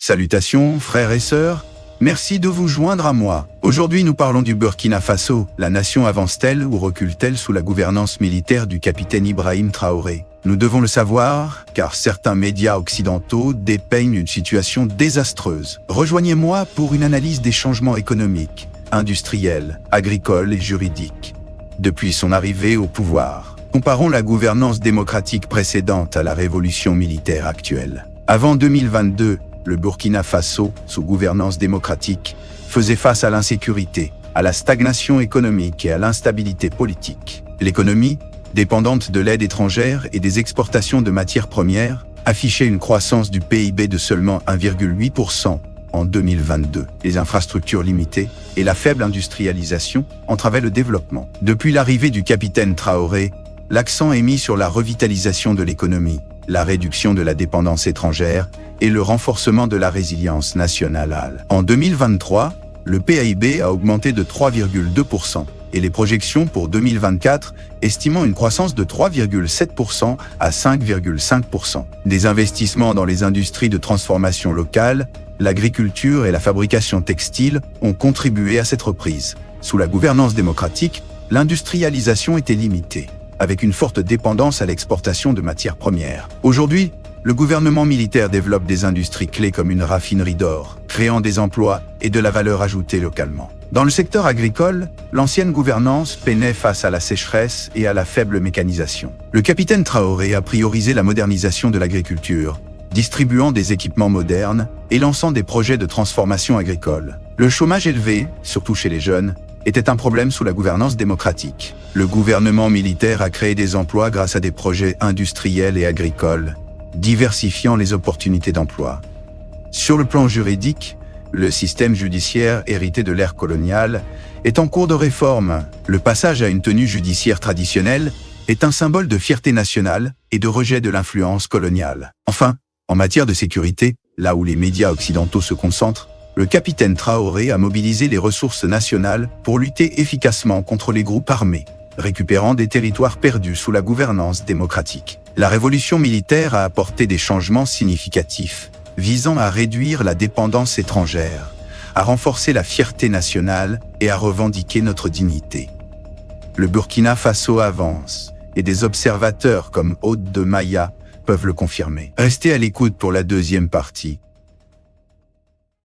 Salutations, frères et sœurs. Merci de vous joindre à moi. Aujourd'hui, nous parlons du Burkina Faso. La nation avance-t-elle ou recule-t-elle sous la gouvernance militaire du capitaine Ibrahim Traoré? Nous devons le savoir, car certains médias occidentaux dépeignent une situation désastreuse. Rejoignez-moi pour une analyse des changements économiques, industriels, agricoles et juridiques. Depuis son arrivée au pouvoir, comparons la gouvernance démocratique précédente à la révolution militaire actuelle. Avant 2022, le Burkina Faso, sous gouvernance démocratique, faisait face à l'insécurité, à la stagnation économique et à l'instabilité politique. L'économie, dépendante de l'aide étrangère et des exportations de matières premières, affichait une croissance du PIB de seulement 1,8% en 2022. Les infrastructures limitées et la faible industrialisation entravaient le développement. Depuis l'arrivée du capitaine Traoré, l'accent est mis sur la revitalisation de l'économie, la réduction de la dépendance étrangère et le renforcement de la résilience nationale. En 2023, le PIB a augmenté de 3,2% et les projections pour 2024 estimant une croissance de 3,7% à 5,5%. Des investissements dans les industries de transformation locale, l'agriculture et la fabrication textile ont contribué à cette reprise. Sous la gouvernance démocratique, l'industrialisation était limitée, avec une forte dépendance à l'exportation de matières premières. Aujourd'hui, le gouvernement militaire développe des industries clés comme une raffinerie d'or, créant des emplois et de la valeur ajoutée localement. Dans le secteur agricole, l'ancienne gouvernance peinait face à la sécheresse et à la faible mécanisation. Le capitaine Traoré a priorisé la modernisation de l'agriculture, distribuant des équipements modernes et lançant des projets de transformation agricole. Le chômage élevé, surtout chez les jeunes, était un problème sous la gouvernance démocratique. Le gouvernement militaire a créé des emplois grâce à des projets industriels et agricoles, diversifiant les opportunités d'emploi. Sur le plan juridique, le système judiciaire hérité de l'ère coloniale est en cours de réforme. Le passage à une tenue judiciaire traditionnelle est un symbole de fierté nationale et de rejet de l'influence coloniale. Enfin, en matière de sécurité, là où les médias occidentaux se concentrent, le capitaine Traoré a mobilisé les ressources nationales pour lutter efficacement contre les groupes armés, récupérant des territoires perdus sous la gouvernance démocratique. La révolution militaire a apporté des changements significatifs, visant à réduire la dépendance étrangère, à renforcer la fierté nationale et à revendiquer notre dignité. Le Burkina Faso avance, et des observateurs comme Aude de Maya peuvent le confirmer. Restez à l'écoute pour la deuxième partie.